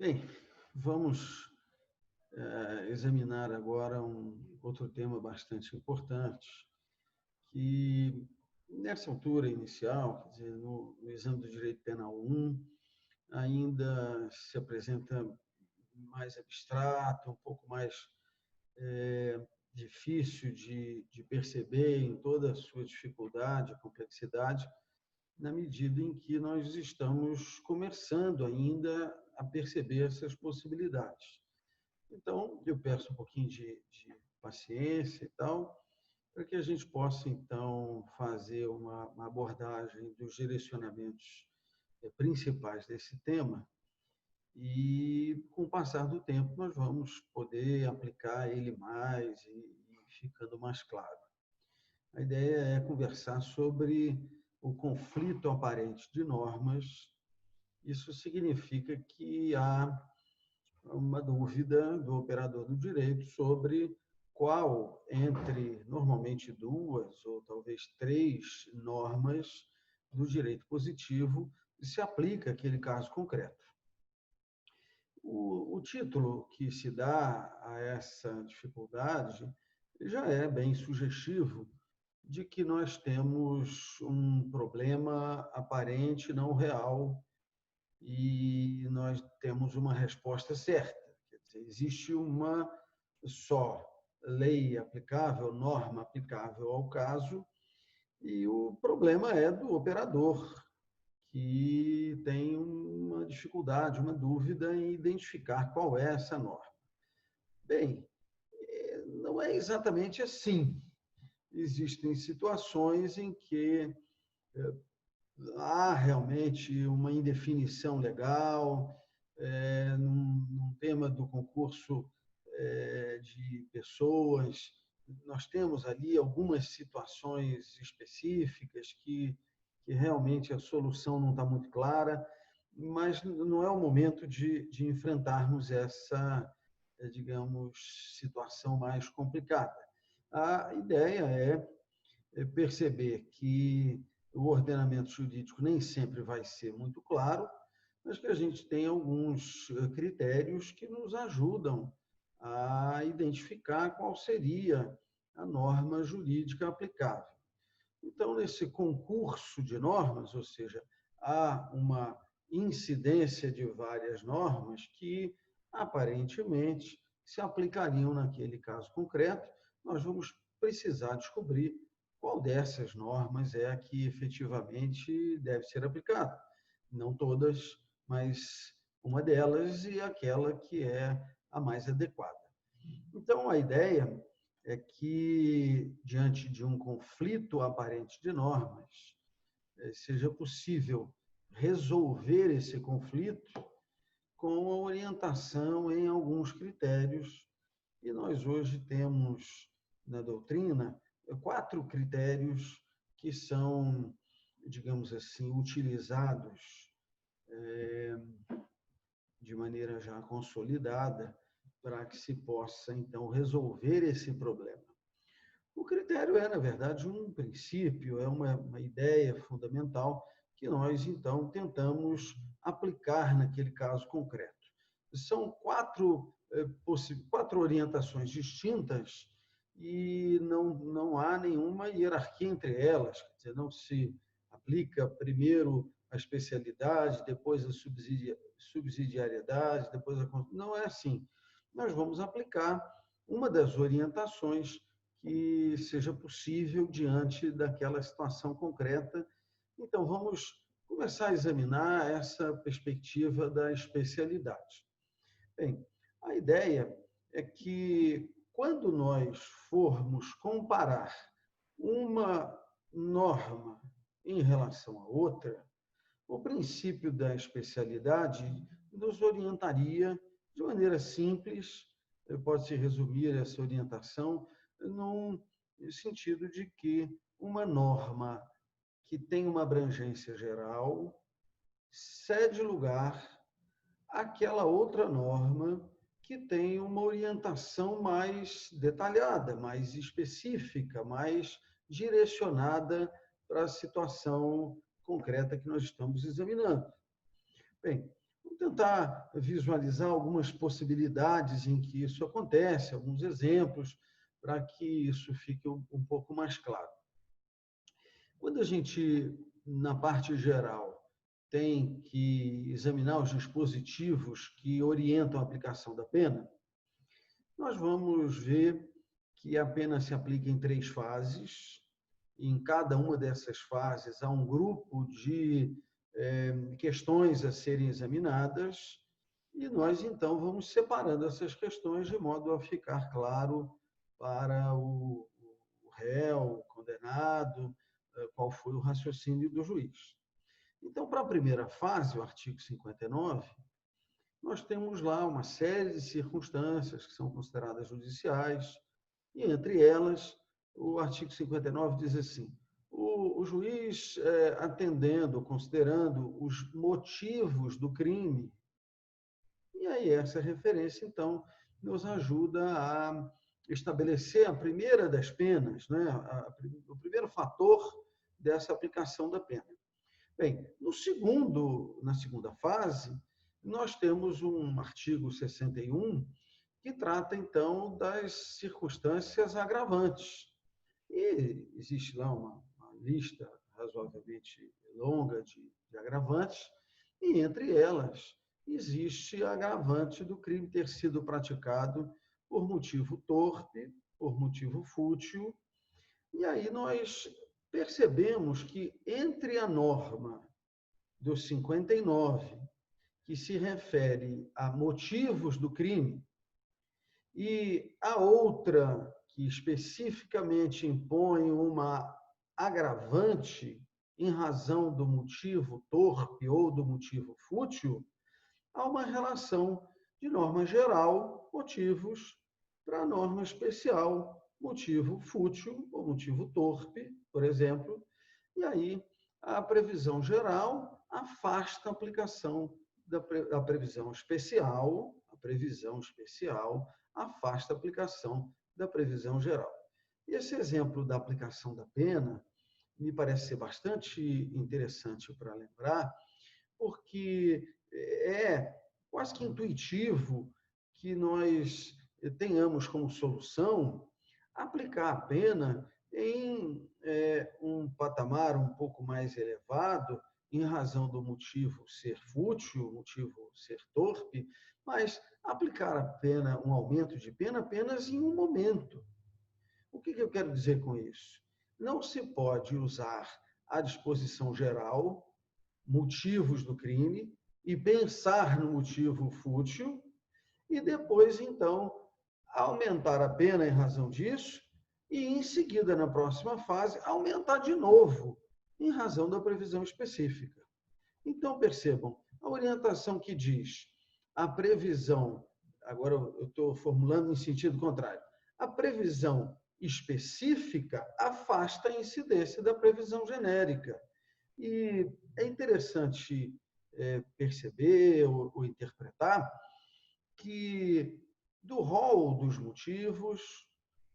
Bem, vamos examinar agora um outro tema bastante importante, que nessa altura inicial, quer dizer, no exame do direito penal 1, ainda se apresenta mais abstrato, um pouco mais difícil de perceber em toda a sua dificuldade, complexidade, na medida em que nós estamos começando ainda a perceber essas possibilidades. Então, eu peço um pouquinho de paciência e tal, para que a gente possa, então, fazer uma abordagem dos direcionamentos principais desse tema e, com o passar do tempo, nós vamos poder aplicar ele mais e ficando mais claro. A ideia é conversar sobre o conflito aparente de normas. Isso significa que há uma dúvida do operador do direito sobre qual entre, normalmente, duas ou talvez três normas do direito positivo se aplica àquele caso concreto. O título que se dá a essa dificuldade já é bem sugestivo de que nós temos um problema aparente, não real, e nós temos uma resposta certa. Quer dizer, existe uma só lei aplicável, norma aplicável ao caso, e o problema é do operador, que tem uma dificuldade, uma dúvida em identificar qual é essa norma. Bem, não é exatamente assim. Existem situações em que há realmente uma indefinição legal, num tema do concurso de pessoas, nós temos ali algumas situações específicas que realmente a solução não está muito clara, mas não é o momento de enfrentarmos essa, digamos, situação mais complicada. A ideia é perceber que o ordenamento jurídico nem sempre vai ser muito claro, mas que a gente tem alguns critérios que nos ajudam a identificar qual seria a norma jurídica aplicável. Então, nesse concurso de normas, ou seja, há uma incidência de várias normas que, aparentemente, se aplicariam naquele caso concreto, nós vamos precisar descobrir qual dessas normas é a que efetivamente deve ser aplicada. Não todas, mas uma delas e aquela que é a mais adequada. Então, a ideia é que, diante de um conflito aparente de normas, seja possível resolver esse conflito com a orientação em alguns critérios. E nós hoje temos, na doutrina, 4 critérios que são, digamos assim, utilizados de maneira já consolidada para que se possa, então, resolver esse problema. O critério é, na verdade, um princípio, é uma ideia fundamental que nós, então, tentamos aplicar naquele caso concreto. São 4 orientações distintas e não há nenhuma hierarquia entre elas, quer dizer, não se aplica primeiro a especialidade, depois a subsidiariedade, depois a... Não é assim. Nós vamos aplicar uma das orientações que seja possível diante daquela situação concreta. Então, vamos começar a examinar essa perspectiva da especialidade. Bem, a ideia é que, quando nós formos comparar uma norma em relação a outra, o princípio da especialidade nos orientaria de maneira simples, pode-se resumir essa orientação no sentido de que uma norma que tem uma abrangência geral cede lugar àquela outra norma que tem uma orientação mais detalhada, mais específica, mais direcionada para a situação concreta que nós estamos examinando. Bem, vamos tentar visualizar algumas possibilidades em que isso acontece, alguns exemplos, para que isso fique um pouco mais claro. Quando a gente, na parte geral, tem que examinar os dispositivos que orientam a aplicação da pena, nós vamos ver que a pena se aplica em 3 fases. Em cada uma dessas fases há um grupo de questões a serem examinadas e nós, então, vamos separando essas questões de modo a ficar claro para o réu, o condenado, qual foi o raciocínio do juiz. Então, para a primeira fase, o artigo 59, nós temos lá uma série de circunstâncias que são consideradas judiciais, e entre elas, o artigo 59 diz assim: o juiz, atendendo, considerando os motivos do crime, e aí essa referência, então, nos ajuda a estabelecer a primeira das penas, né? O primeiro fator dessa aplicação da pena. Bem, na segunda fase, nós temos um artigo 61 que trata, então, das circunstâncias agravantes. E existe lá uma lista razoavelmente longa de agravantes, e entre elas existe a agravante do crime ter sido praticado por motivo torpe, por motivo fútil, e aí nós percebemos que entre a norma do 59, que se refere a motivos do crime, e a outra, que especificamente impõe uma agravante em razão do motivo torpe ou do motivo fútil, há uma relação de norma geral, motivos, para norma especial, motivo fútil ou motivo torpe, por exemplo, e aí a previsão geral afasta a aplicação da previsão especial, afasta a aplicação da previsão geral. E esse exemplo da aplicação da pena me parece ser bastante interessante para lembrar, porque é quase que intuitivo que nós tenhamos como solução aplicar a pena em um patamar um pouco mais elevado, em razão do motivo ser fútil, motivo ser torpe, mas aplicar a pena, um aumento de pena apenas em um momento. O que eu quero dizer com isso? Não se pode usar a disposição geral, motivos do crime, e pensar no motivo fútil, e depois, então, aumentar a pena em razão disso, e em seguida, na próxima fase, aumentar de novo, em razão da previsão específica. Então, percebam, a orientação que diz a previsão, agora eu estou formulando em sentido contrário, a previsão específica afasta a incidência da previsão genérica. E é interessante perceber ou interpretar que, do rol dos motivos,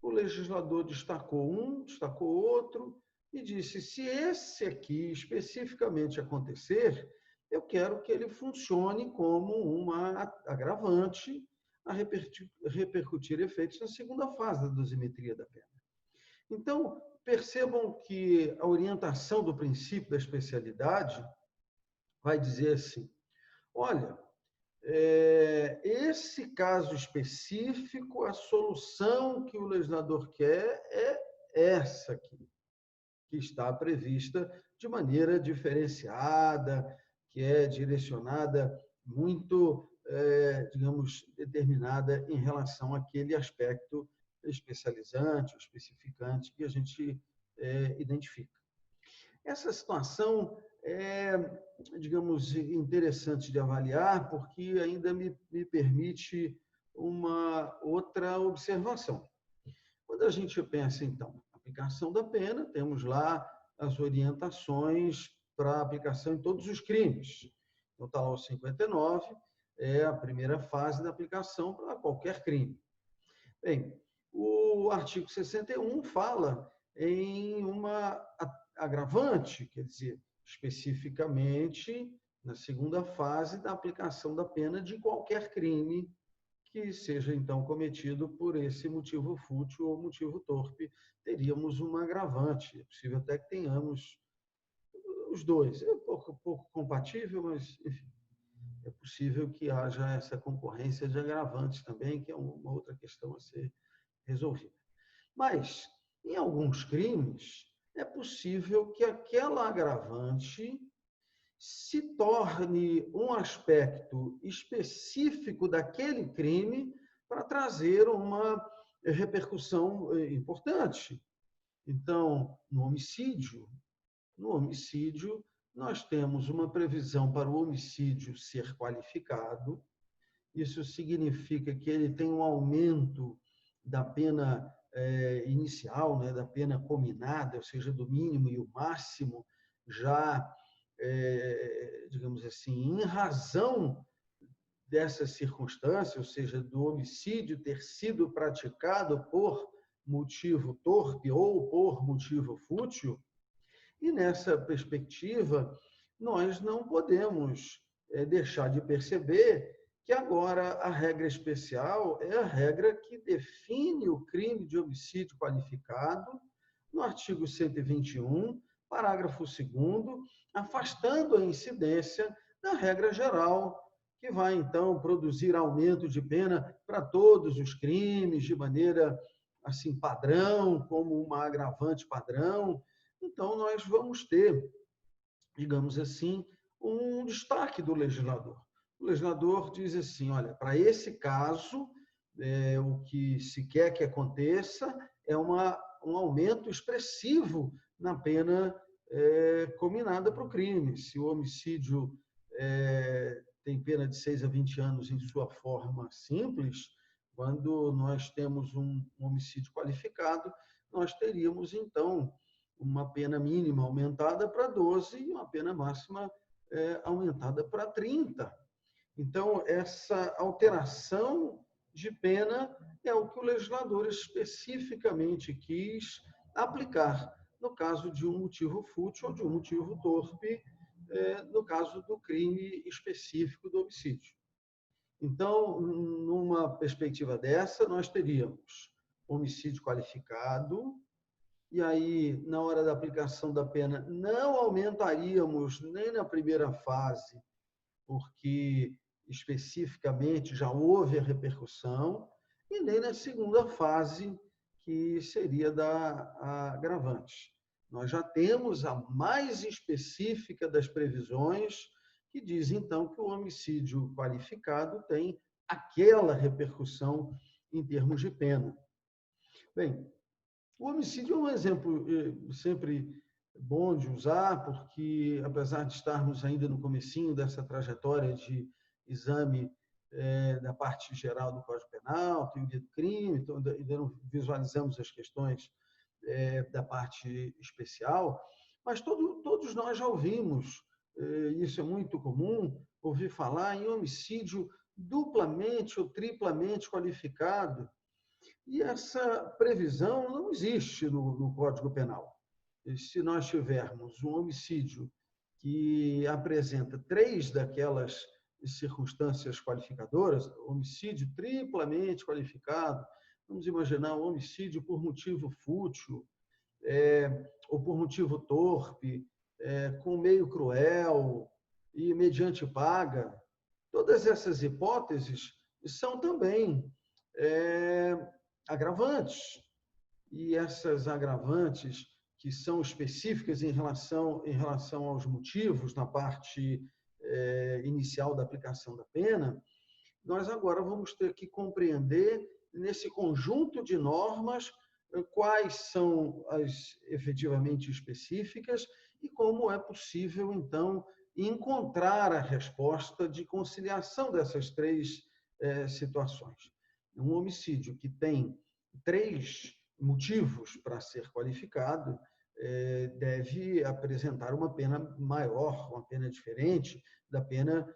o legislador destacou um, destacou outro, e disse: se esse aqui especificamente acontecer, eu quero que ele funcione como uma agravante a repercutir efeitos na segunda fase da dosimetria da pena. Então, percebam que a orientação do princípio da especialidade vai dizer assim: olha, esse caso específico, a solução que o legislador quer é essa aqui, que está prevista de maneira diferenciada, que é direcionada muito, digamos, determinada em relação àquele aspecto especializante, ou especificante que a gente identifica. Essa situação é, digamos, interessante de avaliar, porque ainda me permite uma outra observação. Quando a gente pensa, então, na aplicação da pena, temos lá as orientações para a aplicação em todos os crimes. Então, está lá o 59, é a primeira fase da aplicação para qualquer crime. Bem, o artigo 61 fala em uma agravante, quer dizer, especificamente na segunda fase da aplicação da pena de qualquer crime que seja, então, cometido por esse motivo fútil ou motivo torpe. Teríamos um agravante. É possível até que tenhamos os dois. É um pouco compatível, mas, enfim, é possível que haja essa concorrência de agravantes também, que é uma outra questão a ser resolvida. Mas, em alguns crimes, é possível que aquela agravante se torne um aspecto específico daquele crime para trazer uma repercussão importante. Então, no homicídio, nós temos uma previsão para o homicídio ser qualificado. Isso significa que ele tem um aumento da pena inicial, né, da pena cominada, ou seja, do mínimo e o máximo, já, digamos assim, em razão dessa circunstância, ou seja, do homicídio ter sido praticado por motivo torpe ou por motivo fútil. E nessa perspectiva, nós não podemos deixar de perceber que agora a regra especial é a regra que define o crime de homicídio qualificado no artigo 121, parágrafo 2º, afastando a incidência da regra geral, que vai, então, produzir aumento de pena para todos os crimes, de maneira assim padrão, como uma agravante padrão. Então, nós vamos ter, digamos assim, um destaque do legislador. O legislador diz assim, olha, para esse caso, o que se quer que aconteça é um aumento expressivo na pena cominada para o crime. Se o homicídio tem pena de 6 a 20 anos em sua forma simples, quando nós temos um homicídio qualificado, nós teríamos, então, uma pena mínima aumentada para 12 e uma pena máxima aumentada para 30. Então, essa alteração de pena é o que o legislador especificamente quis aplicar no caso de um motivo fútil ou de um motivo torpe, no caso do crime específico do homicídio. Então, numa perspectiva dessa, nós teríamos homicídio qualificado, e aí, na hora da aplicação da pena, não aumentaríamos nem na primeira fase, porque especificamente já houve a repercussão, e nem na segunda fase, que seria da agravante. Nós já temos a mais específica das previsões, que diz, então, que o homicídio qualificado tem aquela repercussão em termos de pena. Bem, o homicídio é um exemplo sempre bom de usar, porque, apesar de estarmos ainda no comecinho dessa trajetória de exame da parte geral do Código Penal, teoria do crime, então ainda não visualizamos as questões da parte especial, mas todos nós já ouvimos, isso é muito comum, ouvir falar em homicídio duplamente ou triplamente qualificado. E essa previsão não existe no Código Penal. E se nós tivermos um homicídio que apresenta 3 daquelas circunstâncias qualificadoras, homicídio triplamente qualificado, vamos imaginar um homicídio por motivo fútil, ou por motivo torpe, com meio cruel e mediante paga, todas essas hipóteses são também agravantes. E essas agravantes, que são específicas em relação aos motivos na parte inicial da aplicação da pena, nós agora vamos ter que compreender, nesse conjunto de normas, quais são as efetivamente específicas e como é possível, então, encontrar a resposta de conciliação dessas 3 situações. Um homicídio que tem 3 motivos para ser qualificado deve apresentar uma pena maior, uma pena diferente da pena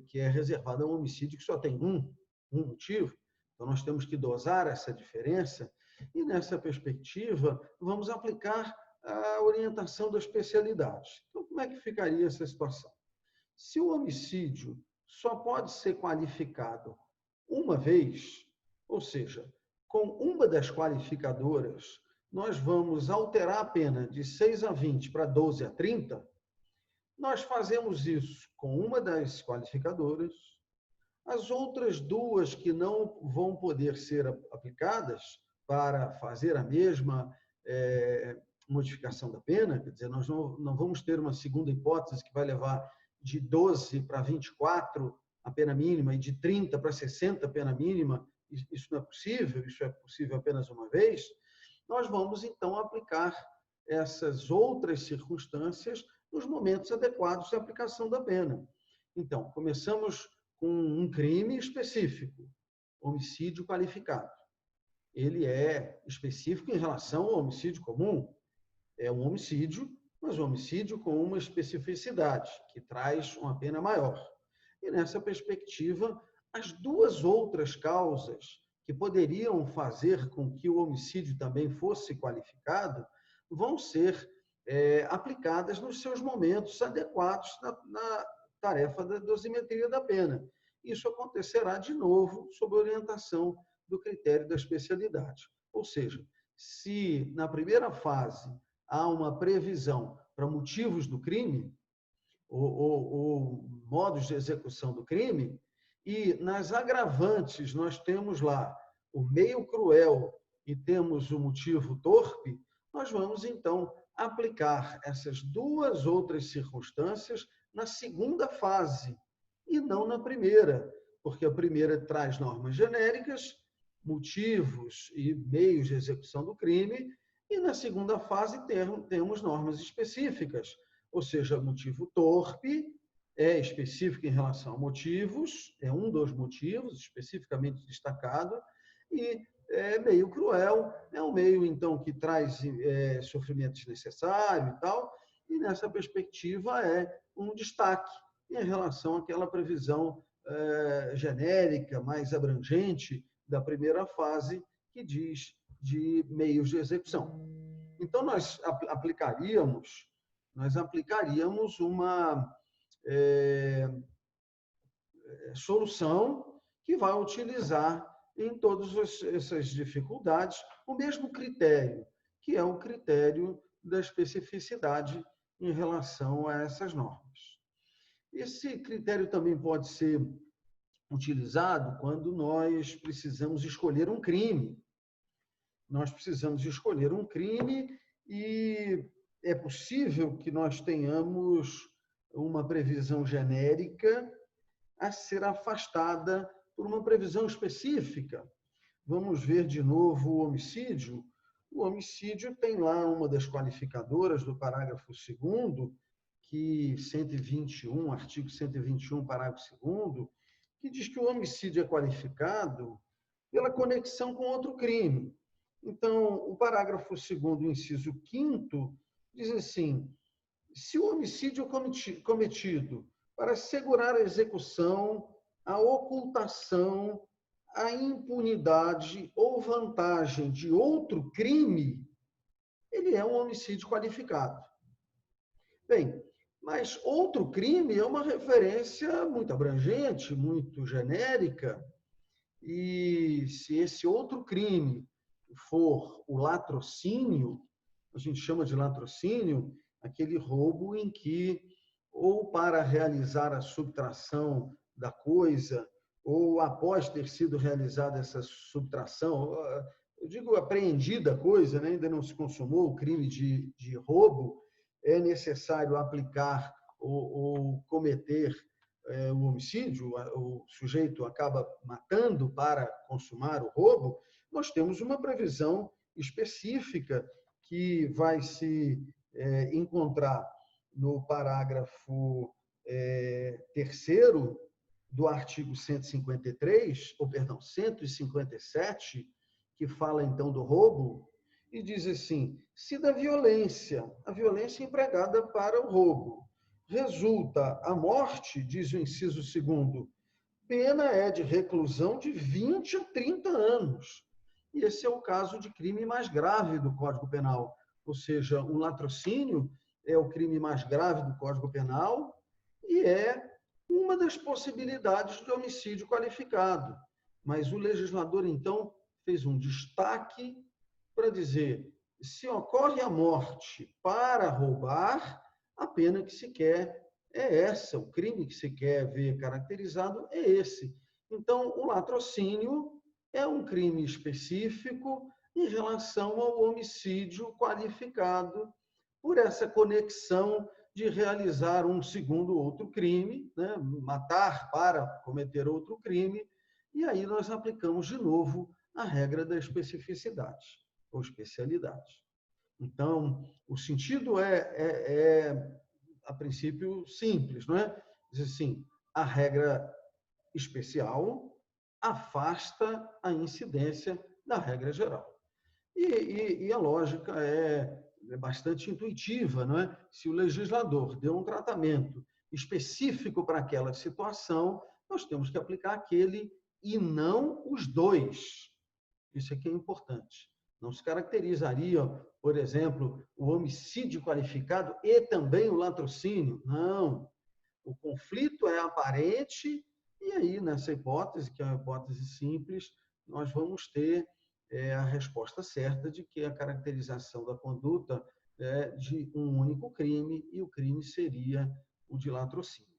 que é reservada a um homicídio que só tem um motivo. Então, nós temos que dosar essa diferença e, nessa perspectiva, vamos aplicar a orientação da especialidade. Então, como é que ficaria essa situação? se o homicídio só pode ser qualificado uma vez, ou seja, com uma das qualificadoras, nós vamos alterar a pena de 6 a 20 para 12 a 30, nós fazemos isso com uma das qualificadoras. As outras duas que não vão poder ser aplicadas para fazer a mesma modificação da pena, quer dizer, nós não vamos ter uma segunda hipótese que vai levar de 12 para 24 a pena mínima e de 30 para 60 a pena mínima. Isso não é possível, isso é possível apenas uma vez. Nós vamos, então, aplicar essas outras circunstâncias nos momentos adequados de aplicação da pena. Então, começamos com um crime específico, homicídio qualificado. Ele é específico em relação ao homicídio comum. É um homicídio, mas um homicídio com uma especificidade, que traz uma pena maior. E, nessa perspectiva, as duas outras causas que poderiam fazer com que o homicídio também fosse qualificado vão ser aplicadas nos seus momentos adequados na tarefa da dosimetria da pena. Isso acontecerá de novo sob orientação do critério da especialidade. Ou seja, se na primeira fase há uma previsão para motivos do crime, ou modos de execução do crime, e nas agravantes nós temos lá o meio cruel e temos o motivo torpe, nós vamos, então, aplicar essas duas outras circunstâncias na segunda fase, e não na primeira, porque a primeira traz normas genéricas, motivos e meios de execução do crime, e na segunda fase temos normas específicas, ou seja, motivo torpe é específico em relação a motivos, é um dos motivos especificamente destacado, e meio cruel é um meio, então, que traz sofrimento desnecessário e tal, e nessa perspectiva é um destaque em relação àquela previsão genérica, mais abrangente da primeira fase, que diz de meios de execução. Então, nós aplicaríamos uma solução que vai utilizar em todas essas dificuldades o mesmo critério, que é o critério da especificidade em relação a essas normas. Esse critério também pode ser utilizado quando nós precisamos escolher um crime. Nós precisamos escolher um crime e é possível que nós tenhamos uma previsão genérica a ser afastada por uma previsão específica. Vamos ver de novo o homicídio. O homicídio tem lá uma das qualificadoras do parágrafo 2º, que 121, artigo 121, parágrafo 2º, que diz que o homicídio é qualificado pela conexão com outro crime. Então, o parágrafo 2º, inciso 5º, diz assim: se o homicídio é cometido para assegurar a execução, a ocultação, a impunidade ou vantagem de outro crime, ele é um homicídio qualificado. Bem, mas outro crime é uma referência muito abrangente, muito genérica, e se esse outro crime for o latrocínio, a gente chama de latrocínio aquele roubo em que, ou para realizar a subtração da coisa, ou após ter sido realizada essa subtração, eu digo apreendida a coisa, né? Ainda não se consumou o crime de roubo, é necessário aplicar ou cometer o homicídio, o sujeito acaba matando para consumar o roubo, nós temos uma previsão específica que vai se encontrar no parágrafo 3º do artigo 153, ou perdão, 157, que fala então do roubo, e diz assim: se da violência, a violência empregada para o roubo, resulta a morte, diz o inciso 2º, pena é de reclusão de 20 a 30 anos. E esse é o caso de crime mais grave do Código Penal, ou seja, o latrocínio é o crime mais grave do Código Penal e que é uma das possibilidades de homicídio qualificado. Mas o legislador, então, fez um destaque para dizer: se ocorre a morte para roubar, a pena que se quer é essa, o crime que se quer ver caracterizado é esse. Então, o latrocínio é um crime específico em relação ao homicídio qualificado por essa conexão de realizar um segundo outro crime, né? Matar para cometer outro crime, e aí nós aplicamos de novo a regra da especificidade ou especialidade. Então, o sentido a princípio, simples, não é? Diz assim, a regra especial afasta a incidência da regra geral. E a lógica é bastante intuitiva, não é? Se o legislador deu um tratamento específico para aquela situação, nós temos que aplicar aquele e não os dois. Isso aqui é importante. Não se caracterizaria, por exemplo, o homicídio qualificado e também o latrocínio. Não. O conflito é aparente e aí, nessa hipótese, que é uma hipótese simples, nós vamos ter a resposta certa de que a caracterização da conduta é de um único crime e o crime seria o de latrocínio.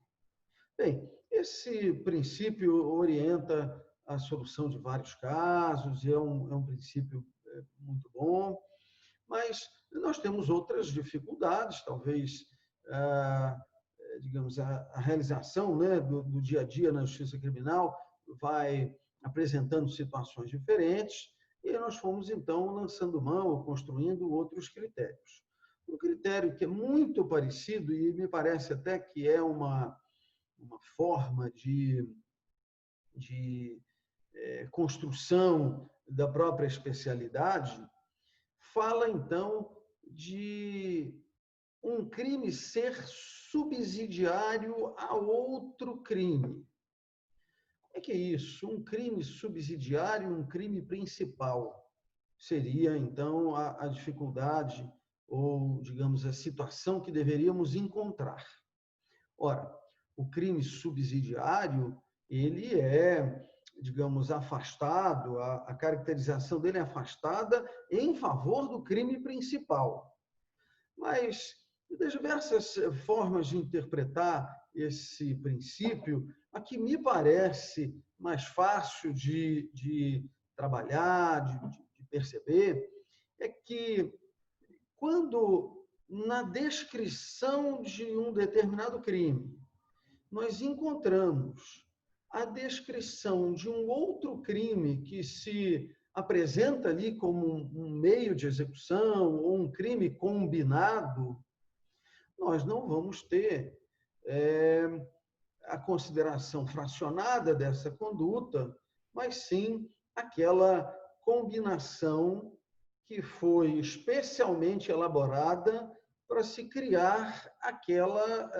Bem, esse princípio orienta a solução de vários casos, e é um princípio muito bom, mas nós temos outras dificuldades, talvez, digamos, a realização, né, do dia a dia na justiça criminal vai apresentando situações diferentes, e nós fomos, então, lançando mão ou construindo outros critérios. Um critério que é muito parecido, e me parece até que é uma forma de construção da própria especialidade, fala, então, de um crime ser subsidiário a outro crime. O que é isso? Um crime subsidiário, um crime principal. Seria, então, a dificuldade ou, digamos, a situação que deveríamos encontrar. Ora, o crime subsidiário, ele é, digamos, afastado, a caracterização dele é afastada em favor do crime principal. Mas, das diversas formas de interpretar esse princípio, a que me parece mais fácil de trabalhar, de perceber, é que quando na descrição de um determinado crime nós encontramos a descrição de um outro crime que se apresenta ali como um meio de execução ou um crime combinado, nós não vamos ter a consideração fracionada dessa conduta, mas sim aquela combinação que foi especialmente elaborada para se criar aquela,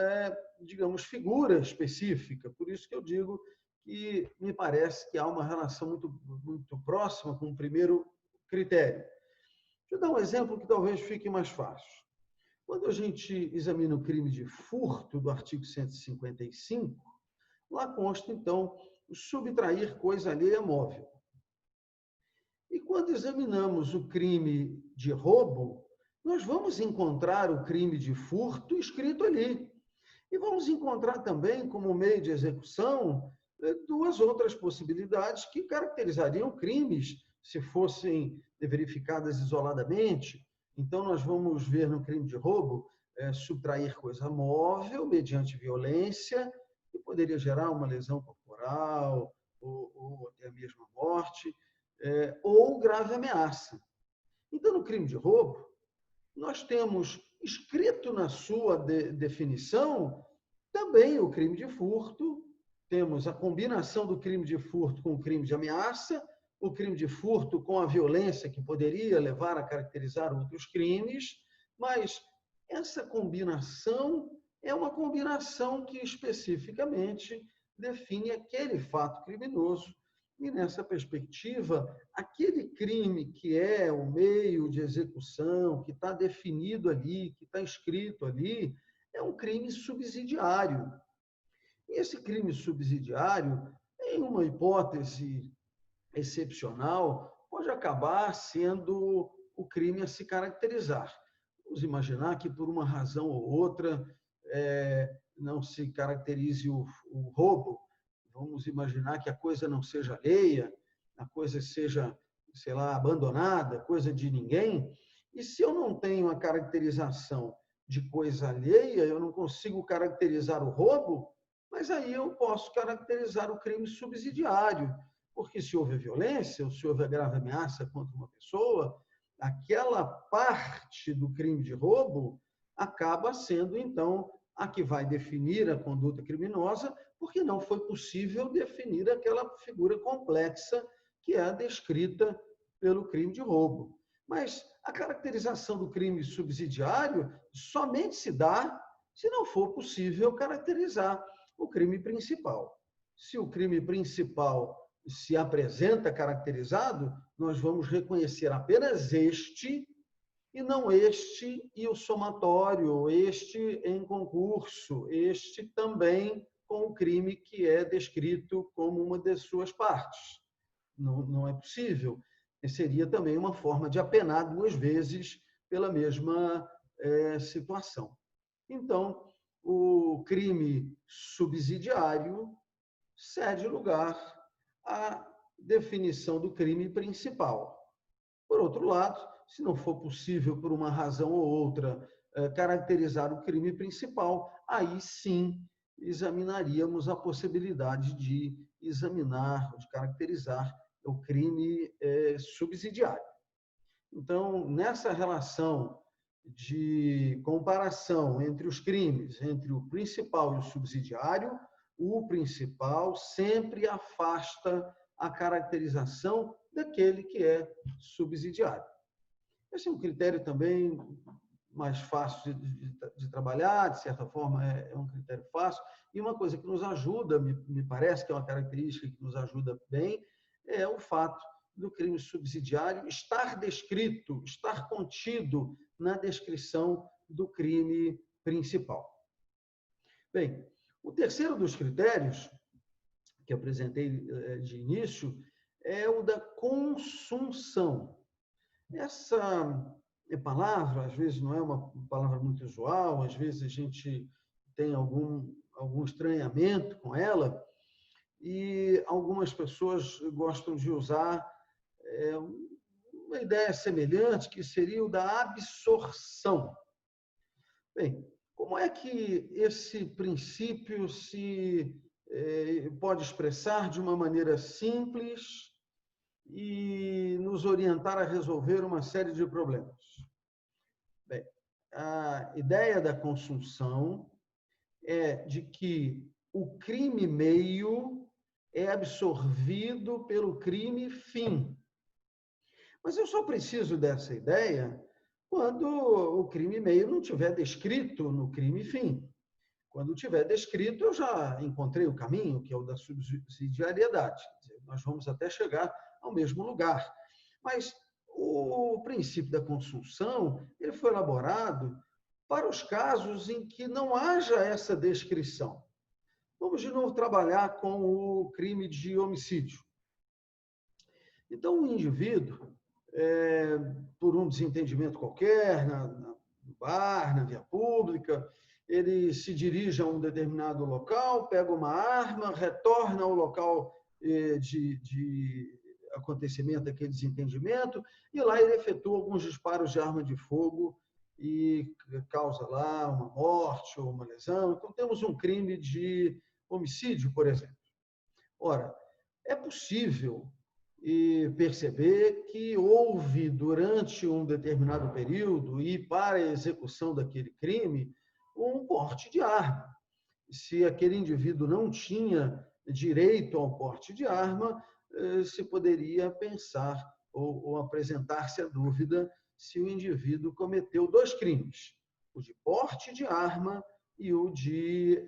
digamos, figura específica. Por isso que eu digo que me parece que há uma relação muito próxima com o primeiro critério. Deixa eu dar um exemplo que talvez fique mais fácil. Quando a gente examina o crime de furto do artigo 155, lá consta, então, subtrair coisa alheia móvel. E quando examinamos o crime de roubo, nós vamos encontrar o crime de furto escrito ali. E vamos encontrar também, como meio de execução, duas outras possibilidades que caracterizariam crimes se fossem verificadas isoladamente. Então, nós vamos ver no crime de roubo subtrair coisa móvel mediante violência, que poderia gerar uma lesão corporal ou até mesmo a morte, ou grave ameaça. Então, no crime de roubo, nós temos escrito na sua definição também o crime de furto, temos a combinação do crime de furto com o crime de ameaça, o crime de furto com a violência que poderia levar a caracterizar outros crimes, mas essa combinação é uma combinação que especificamente define aquele fato criminoso. E, nessa perspectiva, aquele crime que é o meio de execução, que está definido ali, que está escrito ali, é um crime subsidiário. E esse crime subsidiário, em uma hipótese excepcional, pode acabar sendo o crime a se caracterizar. Vamos imaginar que, por uma razão ou outra, não se caracterize o roubo. Vamos imaginar que a coisa não seja alheia, a coisa seja, sei lá, abandonada, coisa de ninguém. E se eu não tenho a caracterização de coisa alheia, eu não consigo caracterizar o roubo, mas aí eu posso caracterizar o crime subsidiário, porque se houve violência, ou se houve grave ameaça contra uma pessoa, aquela parte do crime de roubo acaba sendo, então, a que vai definir a conduta criminosa, porque não foi possível definir aquela figura complexa que é descrita pelo crime de roubo. Mas a caracterização do crime subsidiário somente se dá se não for possível caracterizar o crime principal. Se o crime principal se apresenta caracterizado, nós vamos reconhecer apenas este e não este e o somatório, este em concurso, este também com o crime que é descrito como uma de suas partes. Não é possível. E seria também uma forma de apenar duas vezes pela mesma situação. Então, o crime subsidiário cede lugar à definição do crime principal. Por outro lado, se não for possível, por uma razão ou outra, caracterizar o crime principal, aí sim examinaríamos a possibilidade de examinar, de caracterizar o crime subsidiário. Então, nessa relação de comparação entre os crimes, entre o principal e o subsidiário, o principal sempre afasta a caracterização daquele que é subsidiário. Esse é um critério também mais fácil de trabalhar, de certa forma é um critério fácil, e uma coisa que nos ajuda, me parece que é uma característica que nos ajuda bem, é o fato do crime subsidiário estar descrito, estar contido na descrição do crime principal. Bem, o terceiro dos critérios que apresentei de início é o da consunção. Essa palavra, às vezes, não é uma palavra muito usual, às vezes a gente tem algum estranhamento com ela, e algumas pessoas gostam de usar uma ideia semelhante, que seria o da absorção. Bem, como é que esse princípio se pode expressar de uma maneira simples e nos orientar a resolver uma série de problemas? Bem, a ideia da consunção é de que o crime meio é absorvido pelo crime fim. Mas eu só preciso dessa ideia quando o crime meio não estiver descrito no crime fim. Quando estiver descrito, eu já encontrei o caminho, que é o da subsidiariedade. Nós vamos até chegar ao mesmo lugar. Mas o princípio da consunção, ele foi elaborado para os casos em que não haja essa descrição. Vamos de novo trabalhar com o crime de homicídio. Então, o indivíduo, por um desentendimento qualquer, no bar, na via pública, ele se dirige a um determinado local, pega uma arma, retorna ao local de acontecimento daquele desentendimento, e lá ele efetua alguns disparos de arma de fogo e causa lá uma morte ou uma lesão. Então, temos um crime de homicídio, por exemplo. Ora, é possível perceber que houve, durante um determinado período e para a execução daquele crime, um porte de arma. Se aquele indivíduo não tinha direito ao porte de arma, se poderia pensar ou apresentar-se a dúvida se o indivíduo cometeu dois crimes, o de porte de arma e o de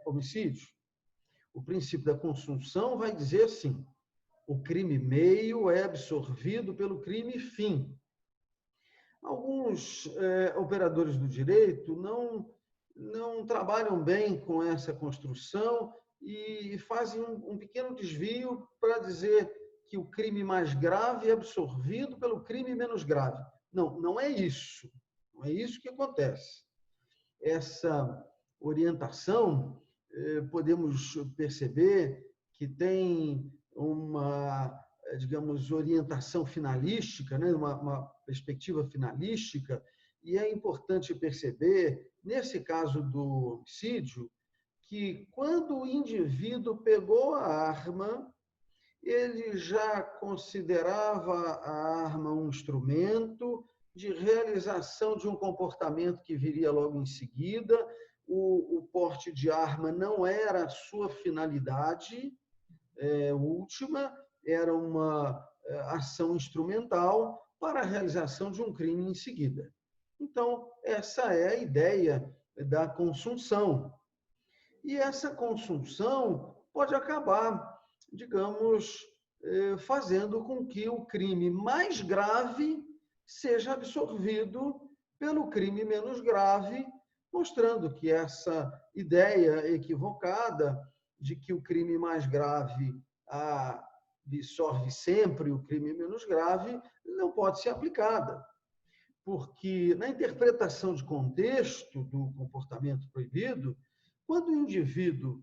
homicídio. O princípio da consunção vai dizer assim: o crime meio é absorvido pelo crime fim. Alguns operadores do direito não trabalham bem com essa construção e fazem um pequeno desvio para dizer que o crime mais grave é absorvido pelo crime menos grave. Não, não é isso. Não é isso que acontece. Essa orientação, podemos perceber que tem uma, digamos, orientação finalística, né? uma perspectiva finalística, e é importante perceber, nesse caso do homicídio, que quando o indivíduo pegou a arma, ele já considerava a arma um instrumento de realização de um comportamento que viria logo em seguida. O porte de arma não era a sua finalidade última, era uma ação instrumental para a realização de um crime em seguida. Então, essa é a ideia da consunção. E essa consunção pode acabar, digamos, fazendo com que o crime mais grave seja absorvido pelo crime menos grave, mostrando que essa ideia equivocada de que o crime mais grave absorve sempre o crime menos grave não pode ser aplicada. Porque na interpretação de contexto do comportamento proibido, quando o indivíduo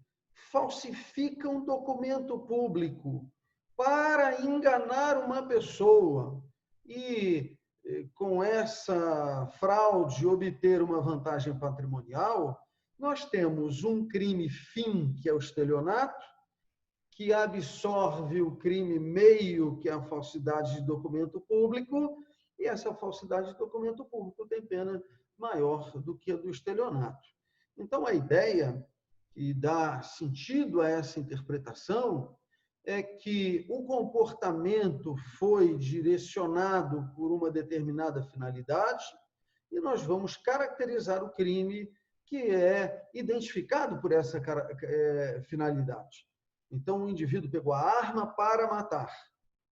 falsifica um documento público para enganar uma pessoa e, com essa fraude, obter uma vantagem patrimonial, nós temos um crime fim, que é o estelionato, que absorve o crime meio, que é a falsidade de documento público, e essa falsidade de documento público tem pena maior do que a do estelionato. Então, a ideia que dá sentido a essa interpretação é que o comportamento foi direcionado por uma determinada finalidade e nós vamos caracterizar o crime que é identificado por essa finalidade. Então, o indivíduo pegou a arma para matar.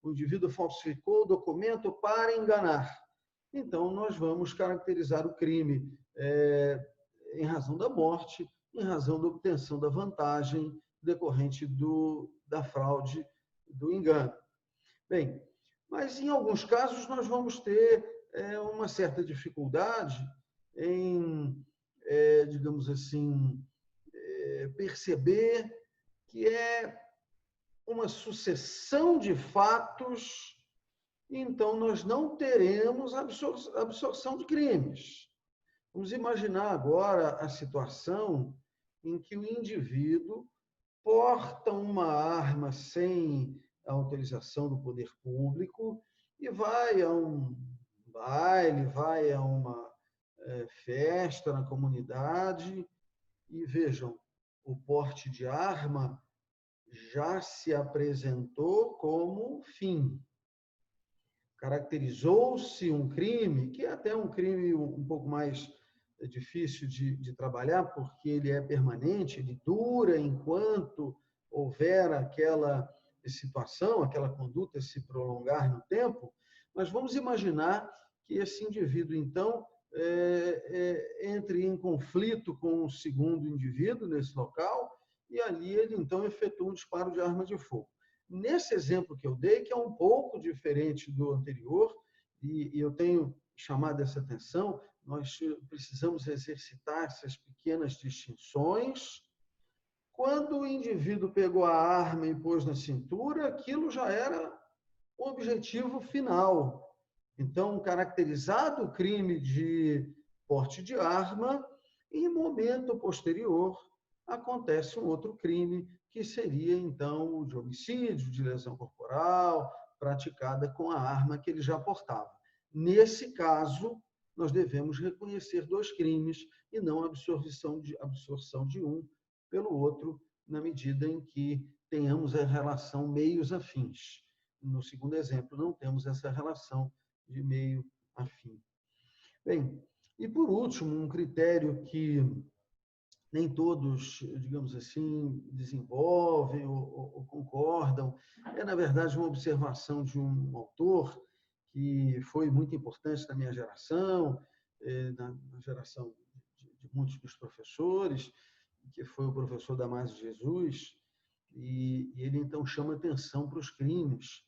O indivíduo falsificou o documento para enganar. Então, nós vamos caracterizar o crime em razão da morte, em razão da obtenção da vantagem decorrente da fraude, do engano. Bem, mas em alguns casos nós vamos ter uma certa dificuldade em, digamos assim, perceber que é uma sucessão de fatos, então nós não teremos absorção de crimes. Vamos imaginar agora a situação em que o indivíduo porta uma arma sem a autorização do poder público e vai a um baile, vai a uma festa na comunidade e vejam, o porte de arma já se apresentou como fim. Caracterizou-se um crime, que é até um crime um pouco mais difícil de trabalhar, porque ele é permanente, ele dura enquanto houver aquela situação, aquela conduta se prolongar no tempo, mas vamos imaginar que esse indivíduo, então, entre em conflito com o segundo indivíduo nesse local, e ali ele, então, efetua um disparo de arma de fogo. Nesse exemplo que eu dei, que é um pouco diferente do anterior, e eu tenho chamado essa atenção, nós precisamos exercitar essas pequenas distinções. Quando o indivíduo pegou a arma e pôs na cintura, aquilo já era o objetivo final. Então, caracterizado o crime de porte de arma, em momento posterior, acontece um outro crime, que seria, então, o de homicídio, de lesão corporal, praticada com a arma que ele já portava. Nesse caso, nós devemos reconhecer dois crimes e não a absorção de um pelo outro, na medida em que tenhamos a relação meios afins. No segundo exemplo, não temos essa relação de meio a fim. Bem, e por último, um critério que nem todos, digamos assim, desenvolvem ou concordam, é, na verdade, uma observação de um autor que foi muito importante na minha geração, na geração de muitos dos professores, que foi o professor Damásio Jesus, e ele então chama atenção para os crimes,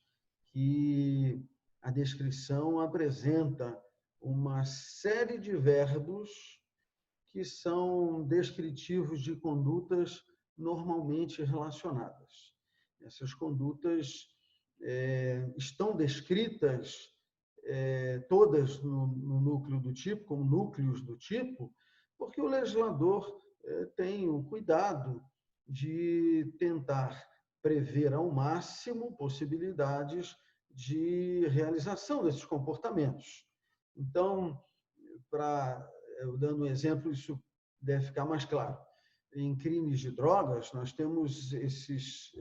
que a descrição apresenta uma série de verbos que são descritivos de condutas normalmente relacionadas. Essas condutas estão descritas todas no núcleo do tipo, como núcleos do tipo, porque o legislador tem o cuidado de tentar prever ao máximo possibilidades de realização desses comportamentos. Então, dando um exemplo, isso deve ficar mais claro. Em crimes de drogas, nós temos esses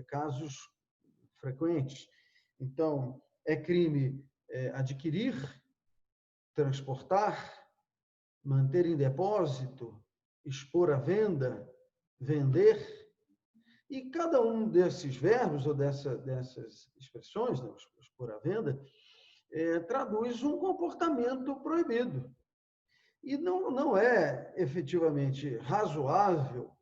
casos frequentes. Então, é crime adquirir, transportar, manter em depósito, expor à venda, vender. E cada um desses verbos ou dessas expressões, né, expor à venda, traduz um comportamento proibido. E não é efetivamente razoável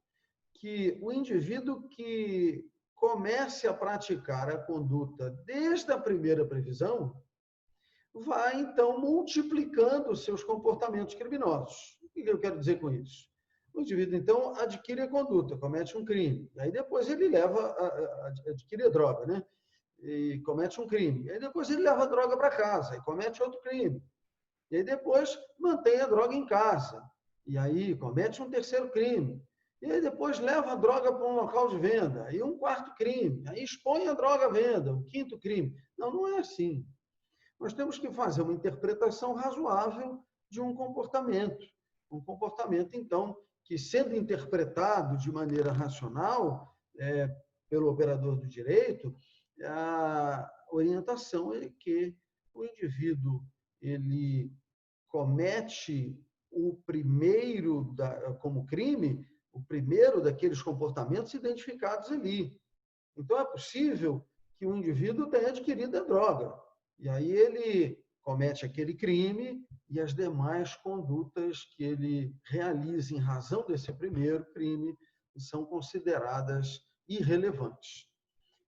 que o indivíduo que comece a praticar a conduta desde a primeira previsão vai, então, multiplicando os seus comportamentos criminosos. O que eu quero dizer com isso? O indivíduo, então, adquire a conduta, comete um crime. Aí depois ele adquire a droga, né? E comete um crime. Aí depois ele leva a droga para casa e comete outro crime. E aí depois mantém a droga em casa. E aí comete um terceiro crime. E aí depois leva a droga para um local de venda. Aí um quarto crime. Aí expõe a droga à venda, um quinto crime. Não é assim. Nós temos que fazer uma interpretação razoável de um comportamento. Um comportamento, então, que sendo interpretado de maneira racional pelo operador do direito, a orientação é que o indivíduo ele comete o primeiro como crime, o primeiro daqueles comportamentos identificados ali. Então, é possível que o indivíduo tenha adquirido a droga. E aí ele comete aquele crime e as demais condutas que ele realiza em razão desse primeiro crime são consideradas irrelevantes.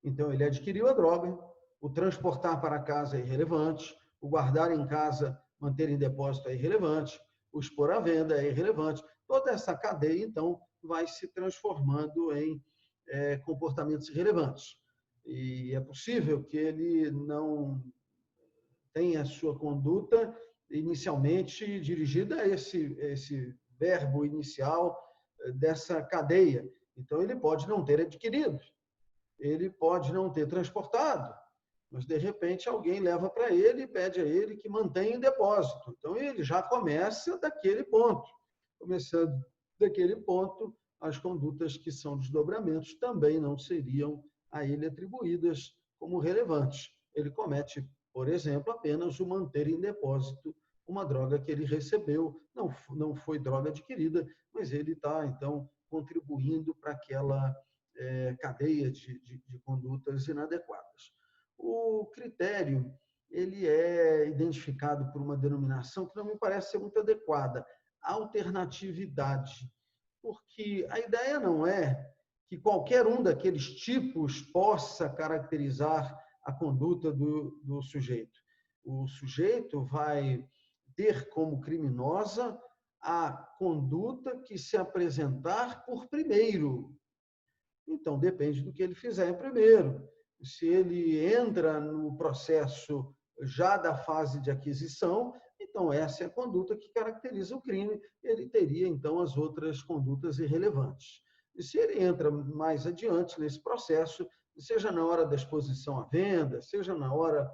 Então, ele adquiriu a droga, o transportar para casa é irrelevante, o guardar em casa, manter em depósito é irrelevante, o expor à venda é irrelevante. Toda essa cadeia, então, vai se transformando em comportamentos irrelevantes. E é possível que ele não tenha a sua conduta inicialmente dirigida a esse verbo inicial dessa cadeia. Então, ele pode não ter adquirido, ele pode não ter transportado, mas, de repente, alguém leva para ele e pede a ele que mantenha em depósito. Então, ele já começa daquele ponto. Começando daquele ponto, as condutas que são desdobramentos também não seriam a ele atribuídas como relevantes. Ele comete, por exemplo, apenas o manter em depósito uma droga que ele recebeu. Não foi droga adquirida, mas ele está, então, contribuindo para aquela cadeia de condutas inadequadas. O critério ele é identificado por uma denominação que não me parece ser muito adequada, alternatividade, porque a ideia não é que qualquer um daqueles tipos possa caracterizar a conduta do sujeito. O sujeito vai ter como criminosa a conduta que se apresentar por primeiro. Então, depende do que ele fizer primeiro. Se ele entra no processo já da fase de aquisição, então essa é a conduta que caracteriza o crime, ele teria, então, as outras condutas irrelevantes. E se ele entra mais adiante nesse processo, seja na hora da exposição à venda, seja na hora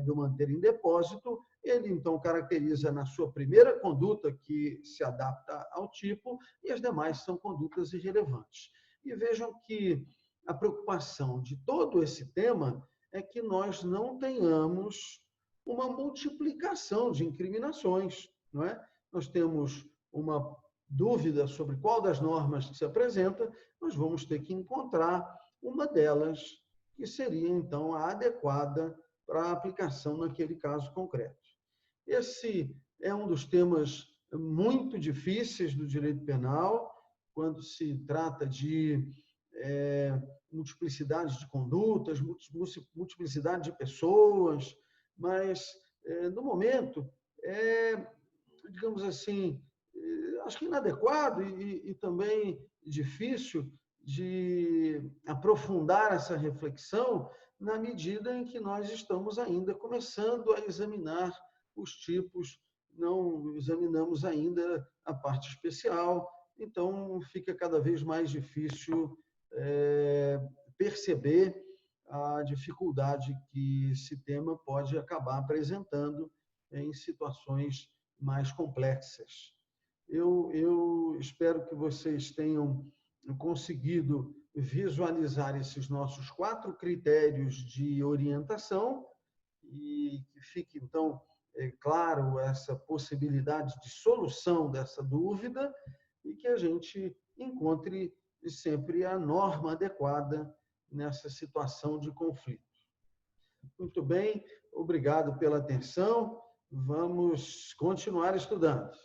do manter em depósito, ele, então, caracteriza na sua primeira conduta, que se adapta ao tipo, e as demais são condutas irrelevantes. E vejam que a preocupação de todo esse tema é que nós não tenhamos uma multiplicação de incriminações, não é? Nós temos uma dúvida sobre qual das normas que se apresenta, nós vamos ter que encontrar uma delas que seria, então, a adequada para a aplicação naquele caso concreto. Esse é um dos temas muito difíceis do direito penal, quando se trata de multiplicidade de condutas, multiplicidade de pessoas, mas, no momento, digamos assim, acho que inadequado e também difícil de aprofundar essa reflexão na medida em que nós estamos ainda começando a examinar os tipos, não examinamos ainda a parte especial, então fica cada vez mais difícil perceber a dificuldade que esse tema pode acabar apresentando em situações mais complexas. Eu espero que vocês tenham conseguido visualizar esses nossos 4 critérios de orientação e que fique, então, claro essa possibilidade de solução dessa dúvida e que a gente encontre sempre a norma adequada nessa situação de conflito. Muito bem, obrigado pela atenção. Vamos continuar estudando.